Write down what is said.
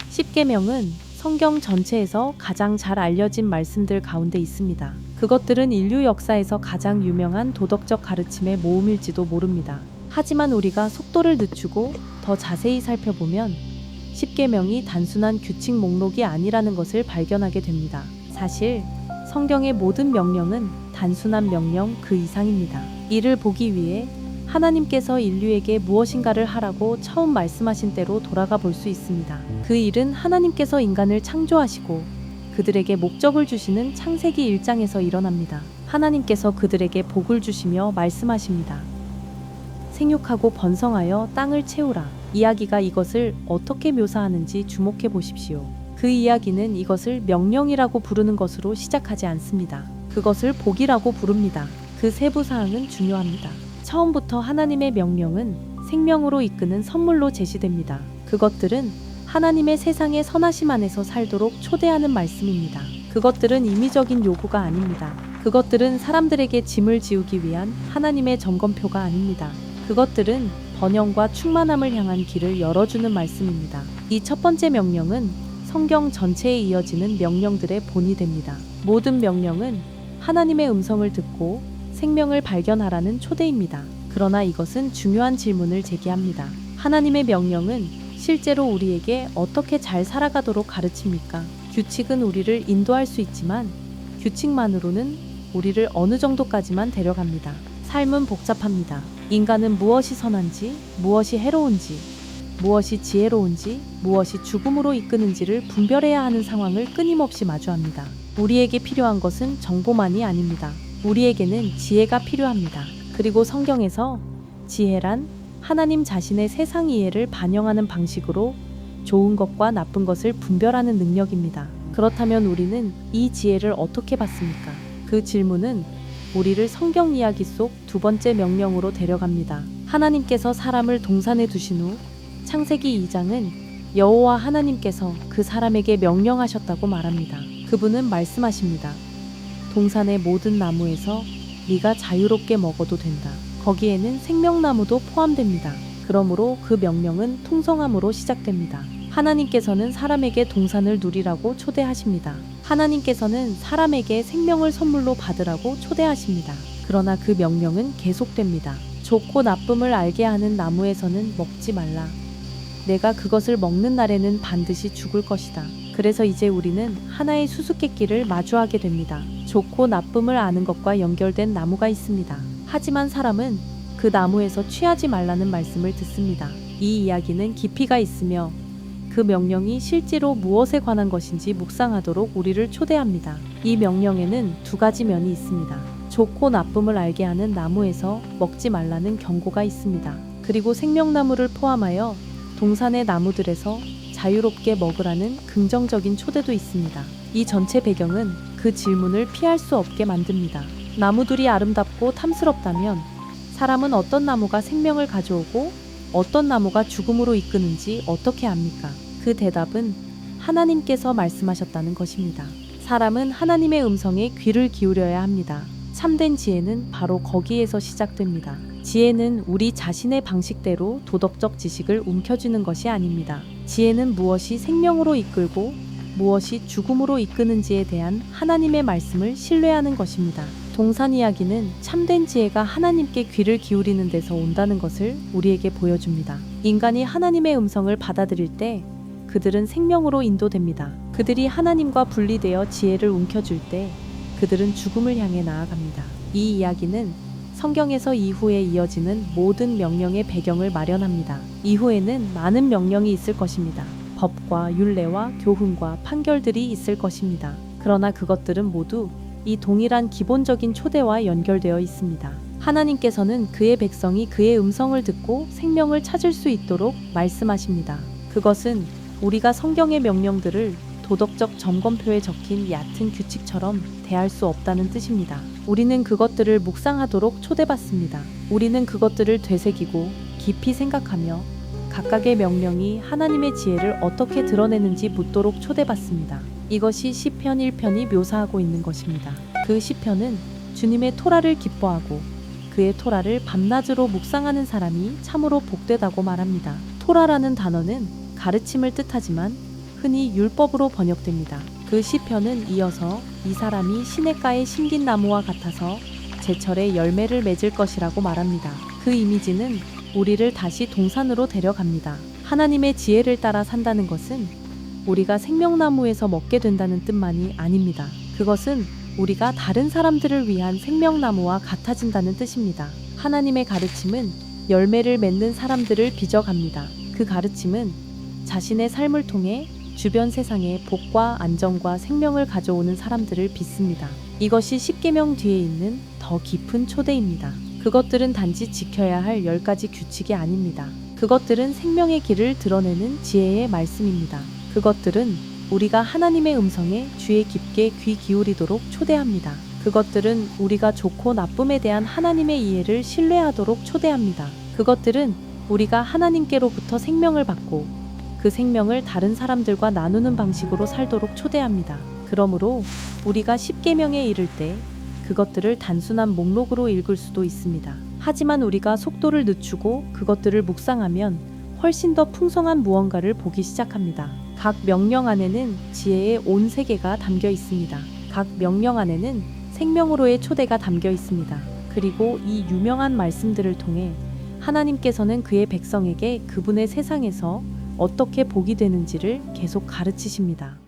십계명은 성경 전체에서 가장 잘 알려진 말씀들 가운데 있습니다. 그것들은 인류 역사에서 가장 유명한 도덕적 가르침의 모음일지도 모릅니다. 하지만 우리가 속도를 늦추고 더 자세히 살펴보면 십계명이 단순한 규칙 목록이 아니라는 것을 발견하게 됩니다. 사실 성경의 모든 명령은 단순한 명령 그 이상입니다. 이를 보기 위해 하나님께서 인류에게 무엇인가를 하라고 처음 말씀하신 때로 돌아가 볼 수 있습니다. 그 일은 하나님께서 인간을 창조하시고 그들에게 목적을 주시는 창세기 1장에서 일어납니다. 하나님께서 그들에게 복을 주시며 말씀하십니다. 생육하고 번성하여 땅을 채우라. 이야기가 이것을 어떻게 묘사하는지 주목해 보십시오. 그 이야기는 이것을 명령이라고 부르는 것으로 시작하지 않습니다. 그것을 복이라고 부릅니다. 그 세부 사항은 중요합니다. 처음부터 하나님의 명령은 생명으로 이끄는 선물로 제시됩니다. 그것들은 하나님의 세상의 선하심 안에서 살도록 초대하는 말씀입니다. 그것들은 임의적인 요구가 아닙니다. 그것들은 사람들에게 짐을 지우기 위한 하나님의 점검표가 아닙니다. 그것들은 번영과 충만함을 향한 길을 열어주는 말씀입니다. 이 첫 번째 명령은 성경 전체에 이어지는 명령들의 본이 됩니다. 모든 명령은 하나님의 음성을 듣고 생명을 발견하라는 초대입니다. 그러나 이것은 중요한 질문을 제기합니다. 하나님의 명령은 실제로 우리에게 어떻게 잘 살아가도록 가르칩니까? 규칙은 우리를 인도할 수 있지만 규칙만으로는 우리를 어느 정도까지만 데려갑니다. 삶은 복잡합니다. 인간은 무엇이 선한지, 무엇이 해로운지, 무엇이 지혜로운지, 무엇이 죽음으로 이끄는지를 분별해야 하는 상황을 끊임없이 마주합니다. 우리에게 필요한 것은 정보만이 아닙니다. 우리에게는 지혜가 필요합니다. 그리고 성경에서 지혜란 하나님 자신의 세상 이해를 반영하는 방식으로 좋은 것과 나쁜 것을 분별하는 능력입니다. 그렇다면 우리는 이 지혜를 어떻게 받습니까? 그 질문은 우리를 성경 이야기 속 두 번째 명령으로 데려갑니다. 하나님께서 사람을 동산에 두신 후 창세기 2장은 여호와 하나님께서 그 사람에게 명령하셨다고 말합니다. 그분은 말씀하십니다. 동산의 모든 나무에서 네가 자유롭게 먹어도 된다. 거기에는 생명나무도 포함됩니다. 그러므로 그 명령은 통성함으로 시작됩니다. 하나님께서는 사람에게 동산을 누리라고 초대하십니다. 하나님께서는 사람에게 생명을 선물로 받으라고 초대하십니다. 그러나 그 명령은 계속됩니다. 좋고 나쁨을 알게 하는 나무에서는 먹지 말라. 내가 그것을 먹는 날에는 반드시 죽을 것이다. 그래서 이제 우리는 하나의 수수께끼를 마주하게 됩니다. 좋고 나쁨을 아는 것과 연결된 나무가 있습니다. 하지만 사람은 그 나무에서 취하지 말라는 말씀을 듣습니다. 이 이야기는 깊이가 있으며 그 명령이 실제로 무엇에 관한 것인지 묵상하도록 우리를 초대합니다. 이 명령에는 두 가지 면이 있습니다. 좋고 나쁨을 알게 하는 나무에서 먹지 말라는 경고가 있습니다. 그리고 생명나무를 포함하여 동산의 나무들에서 자유롭게 먹으라는 긍정적인 초대도 있습니다. 이 전체 배경은 그 질문을 피할 수 없게 만듭니다. 나무들이 아름답고 탐스럽다면 사람은 어떤 나무가 생명을 가져오고 어떤 나무가 죽음으로 이끄는지 어떻게 압니까? 그 대답은 하나님께서 말씀하셨다는 것입니다. 사람은 하나님의 음성에 귀를 기울여야 합니다. 참된 지혜는 바로 거기에서 시작됩니다. 지혜는 우리 자신의 방식대로 도덕적 지식을 움켜쥐는 것이 아닙니다. 지혜는 무엇이 생명으로 이끌고 무엇이 죽음으로 이끄는지에 대한 하나님의 말씀을 신뢰하는 것입니다. 동산 이야기는 참된 지혜가 하나님께 귀를 기울이는 데서 온다는 것을 우리에게 보여줍니다. 인간이 하나님의 음성을 받아들일 때 그들은 생명으로 인도됩니다. 그들이 하나님과 분리되어 지혜를 움켜쥘 때 그들은 죽음을 향해 나아갑니다. 이 이야기는 성경에서 이후에 이어지는 모든 명령의 배경을 마련합니다. 이후에는 많은 명령이 있을 것입니다. 법과 율례와 교훈과 판결들이 있을 것입니다. 그러나 그것들은 모두 이 동일한 기본적인 초대와 연결되어 있습니다. 하나님께서는 그의 백성이 그의 음성을 듣고 생명을 찾을 수 있도록 말씀하십니다. 그것은 우리가 성경의 명령들을 도덕적 점검표에 적힌 얕은 규칙처럼 대할 수 없다는 뜻입니다. 우리는 그것들을 묵상하도록 초대받습니다. 우리는 그것들을 되새기고 깊이 생각하며 각각의 명령이 하나님의 지혜를 어떻게 드러내는지 묻도록 초대받습니다. 이것이 시편 1편이 묘사하고 있는 것입니다. 그 시편은 주님의 토라를 기뻐하고 그의 토라를 밤낮으로 묵상하는 사람이 참으로 복되다고 말합니다. 토라라는 단어는 가르침을 뜻하지만 흔히 율법으로 번역됩니다. 그 시편은 이어서 이 사람이 시냇가에 심긴 나무와 같아서 제철에 열매를 맺을 것이라고 말합니다. 그 이미지는 우리를 다시 동산으로 데려갑니다. 하나님의 지혜를 따라 산다는 것은 우리가 생명나무에서 먹게 된다는 뜻만이 아닙니다. 그것은 우리가 다른 사람들을 위한 생명나무와 같아진다는 뜻입니다. 하나님의 가르침은 열매를 맺는 사람들을 빚어갑니다. 그 가르침은 자신의 삶을 통해 주변 세상에 복과 안정과 생명을 가져오는 사람들을 빚습니다. 이것이 십계명 뒤에 있는 더 깊은 초대입니다. 그것들은 단지 지켜야 할 10가지 규칙이 아닙니다. 그것들은 생명의 길을 드러내는 지혜의 말씀입니다. 그것들은 우리가 하나님의 음성에 주의 깊게 귀 기울이도록 초대합니다. 그것들은 우리가 좋고 나쁨에 대한 하나님의 이해를 신뢰하도록 초대합니다. 그것들은 우리가 하나님께로부터 생명을 받고 그 생명을 다른 사람들과 나누는 방식으로 살도록 초대합니다. 그러므로 우리가 십계명에 이를 때 그것들을 단순한 목록으로 읽을 수도 있습니다. 하지만 우리가 속도를 늦추고 그것들을 묵상하면 훨씬 더 풍성한 무언가를 보기 시작합니다. 각 명령 안에는 지혜의 온 세계가 담겨 있습니다. 각 명령 안에는 생명으로의 초대가 담겨 있습니다. 그리고 이 유명한 말씀들을 통해 하나님께서는 그의 백성에게 그분의 세상에서 어떻게 복이 되는지를 계속 가르치십니다.